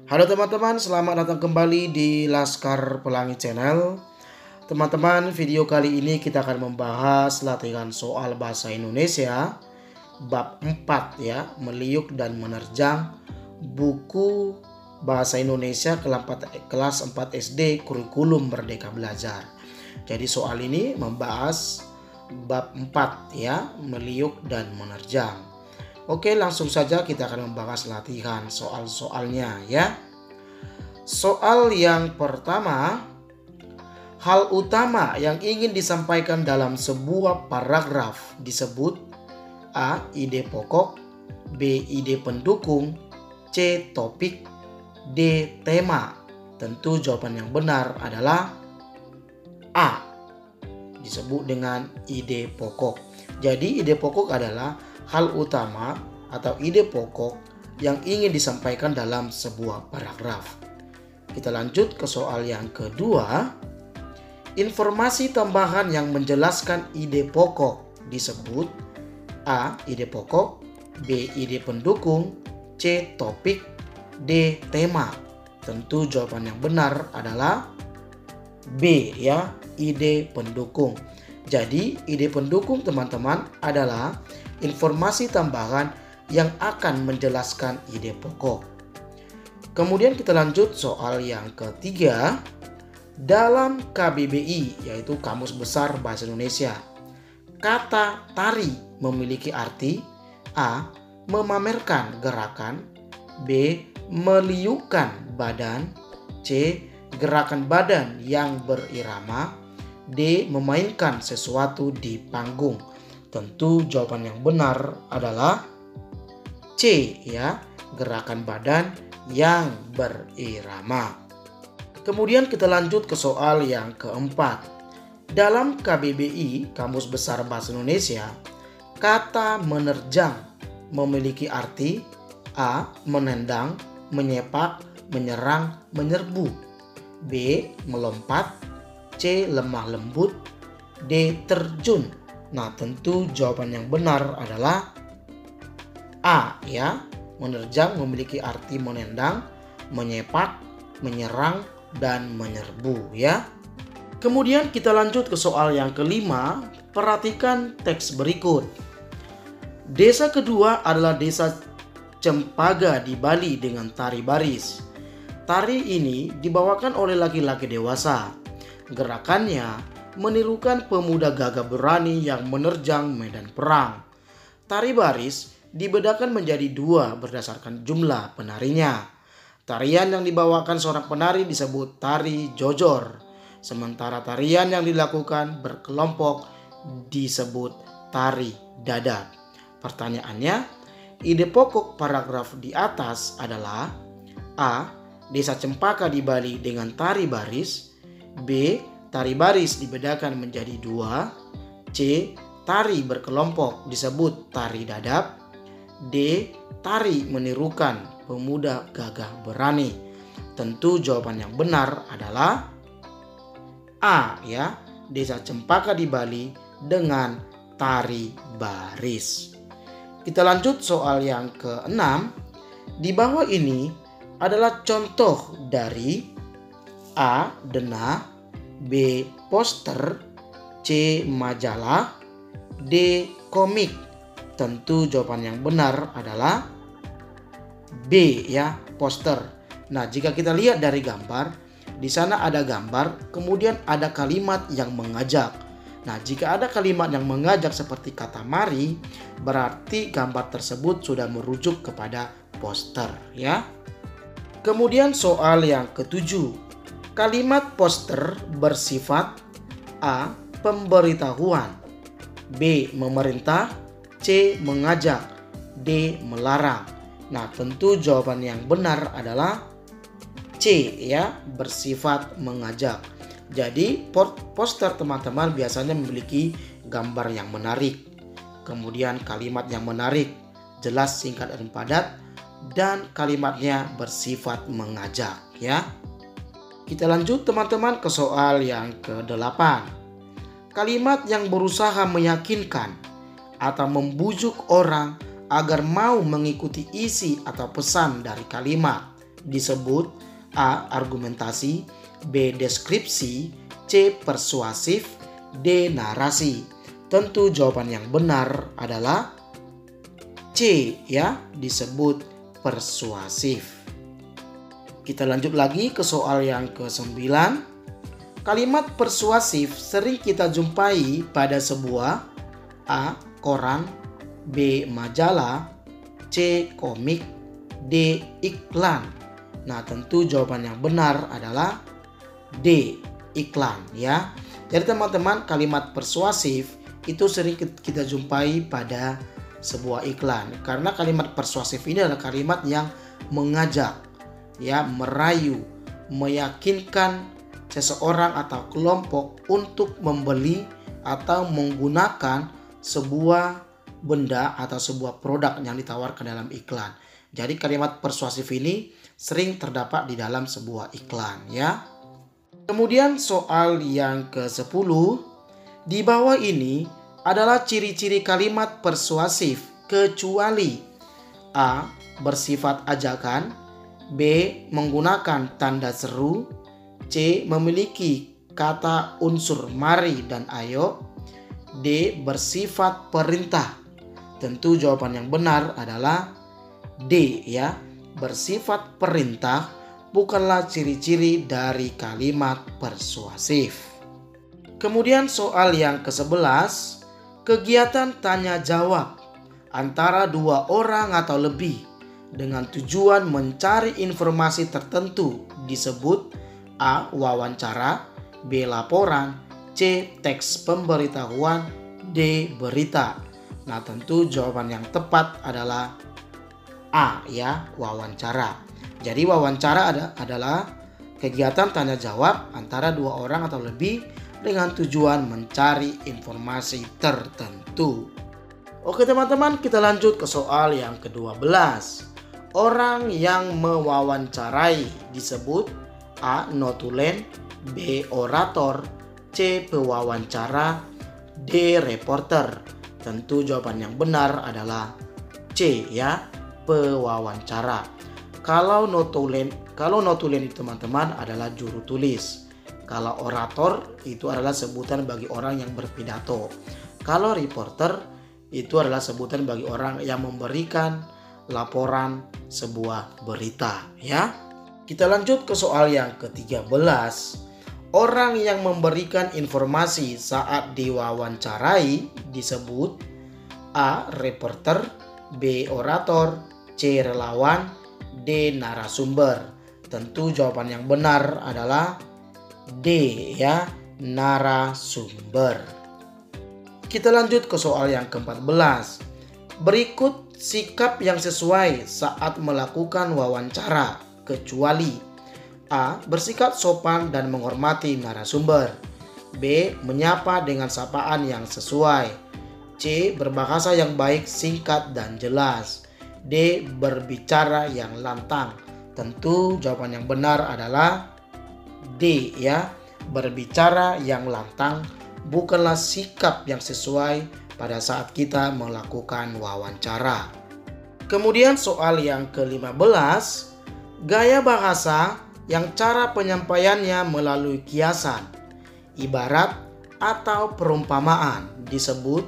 Halo teman-teman, selamat datang kembali di Laskar Pelangi Channel. Teman-teman, video kali ini kita akan membahas latihan soal bahasa Indonesia bab 4 ya, meliuk dan menerjang buku bahasa Indonesia kelas 4 SD kurikulum Merdeka Belajar. Jadi soal ini membahas bab 4 ya, meliuk dan menerjang. Oke, langsung saja kita akan membahas latihan soal-soalnya ya. Soal yang pertama, hal utama yang ingin disampaikan dalam sebuah paragraf disebut A. Ide pokok, B. Ide pendukung, C. Topik, D. Tema. Tentu jawaban yang benar adalah A. Disebut dengan ide pokok. Jadi ide pokok adalah hal utama atau ide pokok yang ingin disampaikan dalam sebuah paragraf. Kita lanjut ke soal yang kedua. Informasi tambahan yang menjelaskan ide pokok disebut A. Ide pokok, B. Ide pendukung, C. Topik, D. Tema. Tentu jawaban yang benar adalah B ya, ide pendukung. Jadi ide pendukung teman-teman adalah informasi tambahan yang akan menjelaskan ide pokok. Kemudian kita lanjut soal yang ketiga. Dalam KBBI, yaitu Kamus Besar Bahasa Indonesia, kata tari memiliki arti A. Memamerkan gerakan, B. Meliukkan badan, C. Gerakan badan yang berirama, D. Memainkan sesuatu di panggung. Tentu jawaban yang benar adalah C ya, gerakan badan yang berirama. Kemudian kita lanjut ke soal yang keempat. Dalam KBBI, Kamus Besar Bahasa Indonesia, kata menerjang memiliki arti A. Menendang, menyepak, menyerang, menyerbu, B. Melompat, C. Lemah lembut, D. Terjun. Nah, tentu jawaban yang benar adalah A ya. Menerjang memiliki arti menendang, menyepak, menyerang, dan menyerbu ya. Kemudian kita lanjut ke soal yang kelima. Perhatikan teks berikut. Desa kedua adalah desa Cempaka di Bali dengan tari baris. Tari ini dibawakan oleh laki-laki dewasa. Gerakannya menirukan pemuda gagah berani yang menerjang medan perang. Tari baris dibedakan menjadi dua berdasarkan jumlah penarinya. Tarian yang dibawakan seorang penari disebut tari jojor, sementara tarian yang dilakukan berkelompok disebut tari dadap. Pertanyaannya, ide pokok paragraf di atas adalah A. Desa Cempaka di Bali dengan tari baris, B. Tari baris dibedakan menjadi dua, C. Tari berkelompok disebut tari dadap, D. Tari menirukan pemuda gagah berani. Tentu jawaban yang benar adalah A ya, Desa Cempaka di Bali dengan tari baris. Kita lanjut soal yang keenam. Di bawah ini adalah contoh dari A. Denah, B. Poster, C. Majalah, D. Komik. Tentu jawaban yang benar adalah B ya, poster. Nah, jika kita lihat dari gambar, di sana ada gambar, kemudian ada kalimat yang mengajak. Nah, jika ada kalimat yang mengajak seperti kata mari, berarti gambar tersebut sudah merujuk kepada poster ya. Kemudian soal yang ketujuh. Kalimat poster bersifat A. Pemberitahuan, B. Memerintah, C. Mengajak, D. Melarang. Nah, tentu jawaban yang benar adalah C ya, bersifat mengajak. Jadi poster teman-teman biasanya memiliki gambar yang menarik, kemudian kalimat yang menarik, jelas, singkat, dan padat, dan kalimatnya bersifat mengajak ya. Kita lanjut teman-teman ke soal yang ke-8. Kalimat yang berusaha meyakinkan atau membujuk orang agar mau mengikuti isi atau pesan dari kalimat disebut A. argumentasi, B. deskripsi, C. persuasif, D. narasi. Tentu jawaban yang benar adalah C, ya, disebut persuasif. Kita lanjut lagi ke soal yang ke-9. Kalimat persuasif sering kita jumpai pada sebuah A. koran, B. majalah, C. komik, D. iklan. Nah, tentu jawaban yang benar adalah D. iklan, ya. Jadi teman-teman, kalimat persuasif itu sering kita jumpai pada sebuah iklan. Karena kalimat persuasif ini adalah kalimat yang mengajak, ya, merayu, meyakinkan seseorang atau kelompok untuk membeli atau menggunakan sebuah benda atau sebuah produk yang ditawarkan dalam iklan. Jadi kalimat persuasif ini sering terdapat di dalam sebuah iklan, ya. Kemudian soal yang ke-10. Di bawah ini adalah ciri-ciri kalimat persuasif kecuali A. bersifat ajakan, B. menggunakan tanda seru, C. memiliki kata unsur mari dan ayo, D. bersifat perintah. Tentu jawaban yang benar adalah D, ya. Bersifat perintah bukanlah ciri-ciri dari kalimat persuasif. Kemudian soal yang ke-11, kegiatan tanya jawab antara dua orang atau lebih dengan tujuan mencari informasi tertentu disebut A. wawancara, B. laporan, C. teks pemberitahuan, D. berita. Nah, tentu jawaban yang tepat adalah A, ya, wawancara. Jadi wawancara adalah kegiatan tanya jawab antara dua orang atau lebih dengan tujuan mencari informasi tertentu. Oke teman-teman, kita lanjut ke soal yang ke-12. Orang yang mewawancarai disebut A. notulen, B. orator, C. pewawancara, D. reporter. Tentu jawaban yang benar adalah C, ya, pewawancara. Kalau notulen itu teman-teman adalah juru tulis. Kalau orator itu adalah sebutan bagi orang yang berpidato. Kalau reporter itu adalah sebutan bagi orang yang memberikan laporan sebuah berita, ya. Kita lanjut ke soal yang ke-13. Orang yang memberikan informasi saat diwawancarai disebut A. reporter, B. orator, C. relawan, D. narasumber. Tentu jawaban yang benar adalah D, ya, narasumber. Kita lanjut ke soal yang ke-14. Berikut sikap yang sesuai saat melakukan wawancara kecuali A. bersikap sopan dan menghormati narasumber, B. menyapa dengan sapaan yang sesuai, C. berbahasa yang baik, singkat dan jelas, D. berbicara yang lantang. Tentu jawaban yang benar adalah D, ya, berbicara yang lantang bukanlah sikap yang sesuai pada saat kita melakukan wawancara. Kemudian soal yang ke-15, gaya bahasa yang cara penyampaiannya melalui kiasan, ibarat atau perumpamaan disebut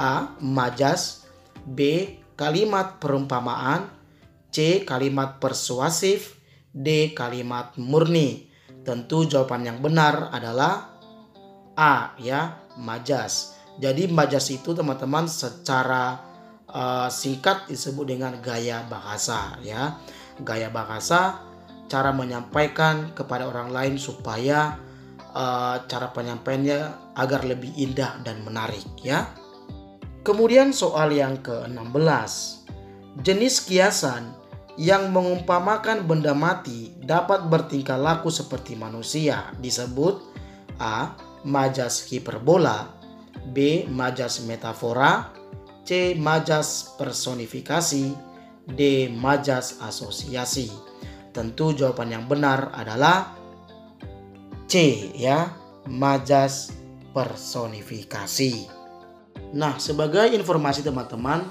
A. majas, B. kalimat perumpamaan, C. kalimat persuasif, D. kalimat murni. Tentu jawaban yang benar adalah A, ya, majas. Jadi majas itu teman-teman secara singkat disebut dengan gaya bahasa, ya. Gaya bahasa cara menyampaikan kepada orang lain supaya cara penyampaiannya agar lebih indah dan menarik, ya. Kemudian soal yang ke-16. Jenis kiasan yang mengumpamakan benda mati dapat bertingkah laku seperti manusia disebut A. majas hiperbola, B. majas metafora, C. majas personifikasi, D. majas asosiasi. Tentu jawaban yang benar adalah C, ya, majas personifikasi. Nah, sebagai informasi teman-teman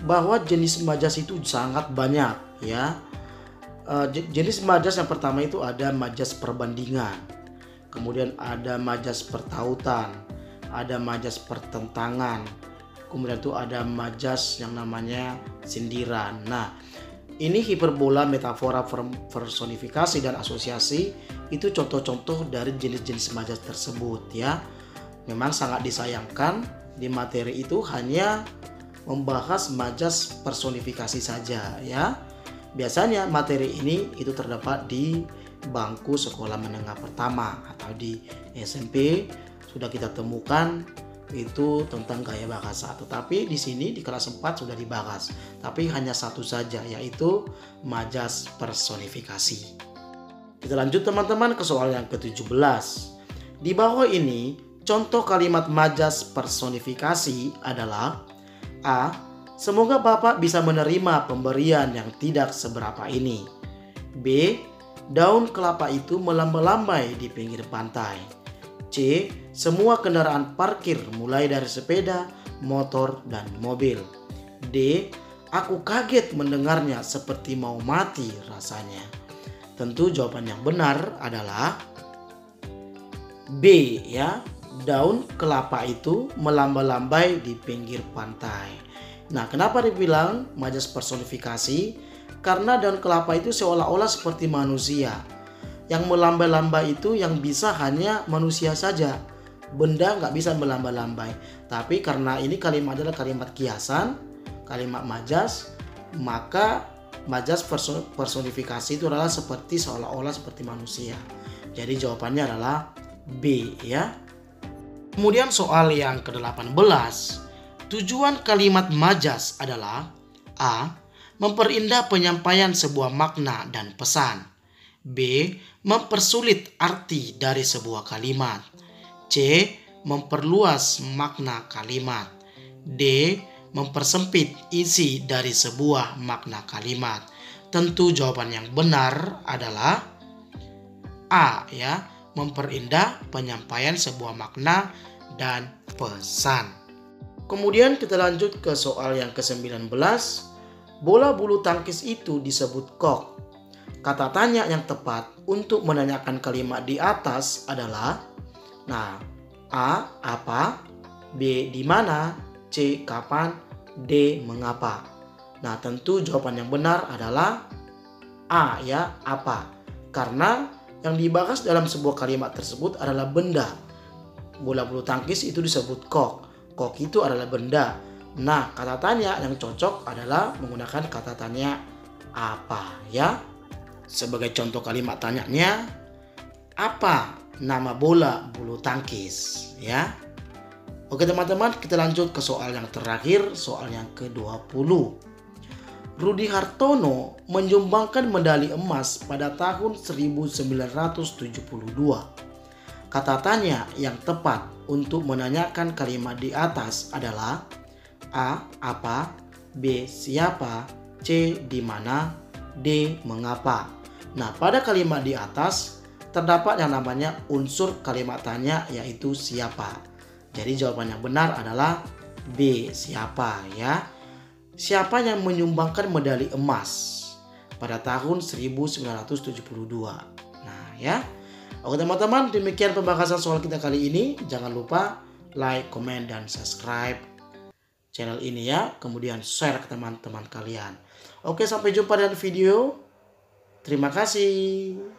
bahwa jenis majas itu sangat banyak, ya. Jenis majas yang pertama itu ada majas perbandingan, kemudian ada majas pertautan, ada majas pertentangan, kemudian itu ada majas yang namanya sindiran. Nah, ini hiperbola, metafora, personifikasi, dan asosiasi itu contoh-contoh dari jenis-jenis majas tersebut ya. Memang sangat disayangkan di materi itu hanya membahas majas personifikasi saja ya. Biasanya materi ini itu terdapat di bangku sekolah menengah pertama atau di SMP sudah kita temukan itu tentang gaya bahasa. Tetapi di sini di kelas 4 sudah dibahas, tapi hanya satu saja, yaitu majas personifikasi. Kita lanjut teman-teman ke soal yang ke-17. Di bawah ini contoh kalimat majas personifikasi adalah: A. Semoga Bapak bisa menerima pemberian yang tidak seberapa ini. B. Daun kelapa itu melambai-lambai di pinggir pantai. C. Semua kendaraan parkir mulai dari sepeda, motor, dan mobil. D. Aku kaget mendengarnya seperti mau mati rasanya. Tentu jawaban yang benar adalah B ya. Daun kelapa itu melambai-lambai di pinggir pantai. Nah, kenapa dibilang majas personifikasi? Karena daun kelapa itu seolah-olah seperti manusia. Yang melambai-lambai itu yang bisa hanya manusia saja. Benda nggak bisa melambai-lambai. Tapi karena ini kalimat adalah kalimat kiasan, kalimat majas, maka majas personifikasi itu adalah seperti seolah-olah seperti manusia. Jadi jawabannya adalah B ya. Kemudian soal yang ke-18. Tujuan kalimat majas adalah: A. Memperindah penyampaian sebuah makna dan pesan. B. Mempersulit arti dari sebuah kalimat. C. Memperluas makna kalimat. D. Mempersempit isi dari sebuah makna kalimat. Tentu jawaban yang benar adalah A ya. Memperindah penyampaian sebuah makna dan pesan. Kemudian kita lanjut ke soal yang ke-19. Bola bulu tangkis itu disebut kok. Kata tanya yang tepat untuk menanyakan kalimat di atas adalah: nah, A. Apa? B. Di mana? C. Kapan? D. Mengapa? Nah, tentu jawaban yang benar adalah A ya, apa. Karena yang dibahas dalam sebuah kalimat tersebut adalah benda. Bola bulu tangkis itu disebut kok. Kok itu adalah benda. Nah, kata tanya yang cocok adalah menggunakan kata tanya apa ya. Sebagai contoh kalimat tanyanya, apa nama bola bulu tangkis ya. Oke teman-teman, kita lanjut ke soal yang terakhir, soal yang ke-20. Rudi Hartono menyumbangkan medali emas pada tahun 1972. Kata tanya yang tepat untuk menanyakan kalimat di atas adalah: A. Apa? B. Siapa? C. Di mana? D. Mengapa? Nah, pada kalimat di atas terdapat yang namanya unsur kalimat tanya, yaitu siapa. Jadi jawaban yang benar adalah B. Siapa ya. Siapa yang menyumbangkan medali emas pada tahun 1972. Nah ya. Oke teman-teman, demikian pembahasan soal kita kali ini. Jangan lupa like, komen, dan subscribe channel ini ya. Kemudian share ke teman-teman kalian. Oke, sampai jumpa dalam video. Terima kasih.